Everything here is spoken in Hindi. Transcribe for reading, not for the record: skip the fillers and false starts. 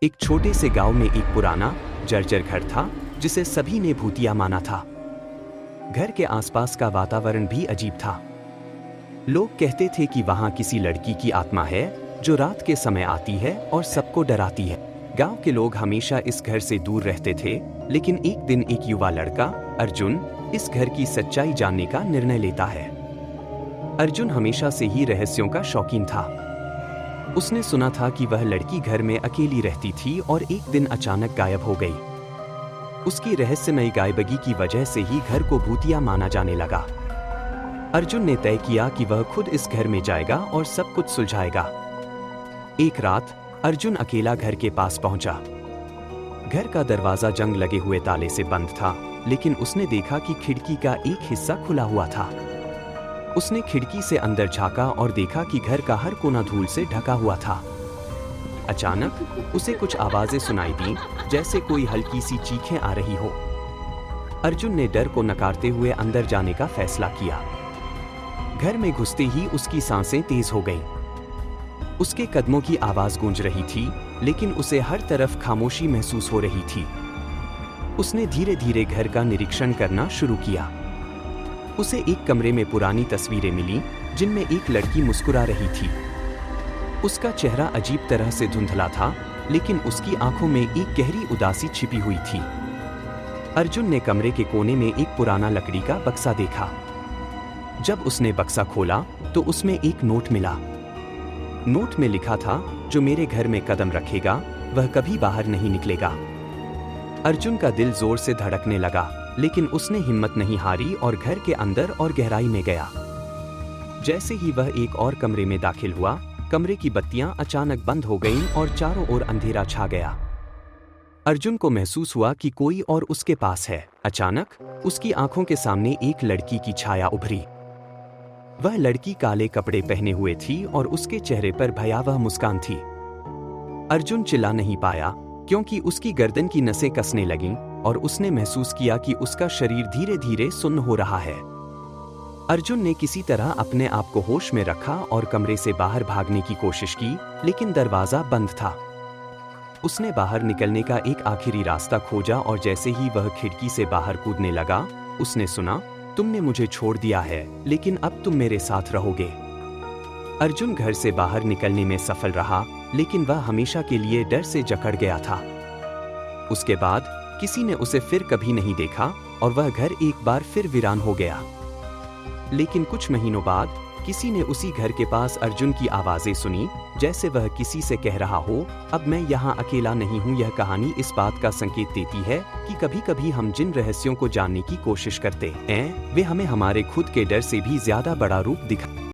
एक छोटे से गांव में एक पुराना जर्जर घर था जिसे सभी ने भूतिया माना था। घर के आसपास का वातावरण भी अजीब था। लोग कहते थे कि वहां किसी लड़की की आत्मा है जो रात के समय आती है और सबको डराती है। गांव के लोग हमेशा इस घर से दूर रहते थे, लेकिन एक दिन एक युवा लड़का अर्जुन इस घर की सच्चाई जानने का निर्णय लेता है। अर्जुन हमेशा से ही रहस्यों का शौकीन था। उसने सुना था कि वह लड़की घर में अकेली रहती थी और एक दिन अचानक गायब हो गई। उसकी रहस्यमयी गायबगी की वजह से ही घर को भूतिया माना जाने लगा। अर्जुन ने तय किया कि वह खुद इस घर में जाएगा और सब कुछ सुलझाएगा। एक रात अर्जुन अकेला घर के पास पहुंचा। घर का दरवाजा जंग लगे हुए ताले से बंद था, लेकिन उसने देखा कि खिड़की का एक हिस्सा खुला हुआ था। उसने खिड़की से अंदर झांका और देखा कि घर का हर कोना धूल से ढका हुआ था। अचानक उसे कुछ आवाजें सुनाई दी, जैसे कोई हल्की सी चीखें आ रही हो। अर्जुन ने डर को नकारते हुए अंदर जाने का फैसला किया। घर में घुसते ही उसकी सांसें तेज हो गईं। उसके कदमों की आवाज गूंज रही थी, लेकिन उसे हर तरफ खामोशी महसूस हो रही थी। उसने धीरे धीरे घर का निरीक्षण करना शुरू किया। उसे एक कमरे में पुरानी तस्वीरें मिली, जिनमें एक लड़की मुस्कुरा रही थी। उसका चेहरा अजीब तरह से धुंधला था, लेकिन उसकी आंखों में एक गहरी उदासी छिपी हुई थी। अर्जुन ने कमरे के कोने में एक पुराना लकड़ी का बक्सा देखा। जब उसने बक्सा खोला तो उसमें एक नोट मिला। नोट में लिखा था, जो मेरे घर में कदम रखेगा वह कभी बाहर नहीं निकलेगा। अर्जुन का दिल जोर से धड़कने लगा, लेकिन उसने हिम्मत नहीं हारी और घर के अंदर और गहराई में गया। जैसे ही वह एक और कमरे में दाखिल हुआ, कमरे की बत्तियां अचानक बंद हो गईं और चारों ओर अंधेरा छा गया। अर्जुन को महसूस हुआ कि कोई और उसके पास है। अचानक उसकी आंखों के सामने एक लड़की की छाया उभरी। वह लड़की काले कपड़े पहने हुए थी और उसके चेहरे पर भयावह मुस्कान थी। अर्जुन चिल्ला नहीं पाया, क्योंकि उसकी गर्दन की नसें कसने लगीं और उसने महसूस किया कि उसका शरीर धीरे धीरे सुन्न हो रहा है। अर्जुन ने किसी तरह अपने आप को होश में रखा और कमरे से बाहर भागने की कोशिश की, लेकिन दरवाजा बंद था। उसने बाहर निकलने का एक आखिरी रास्ता खोजा और जैसे ही वह खिड़की से बाहर कूदने लगा, उसने सुना, तुमने मुझे छोड़ दिया है, लेकिन अब तुम मेरे साथ रहोगे। अर्जुन घर से बाहर निकलने में सफल रहा, लेकिन वह हमेशा के लिए डर से जकड़ गया था। उसके बाद किसी ने उसे फिर कभी नहीं देखा और वह घर एक बार फिर वीरान हो गया। लेकिन कुछ महीनों बाद किसी ने उसी घर के पास अर्जुन की आवाजें सुनी, जैसे वह किसी से कह रहा हो, अब मैं यहाँ अकेला नहीं हूँ। यह कहानी इस बात का संकेत देती है कि कभी-कभी हम जिन रहस्यों को जानने की कोशिश करते हैं, वे हमें हमारे खुद के डर से भी ज्यादा बड़ा रूप दिखा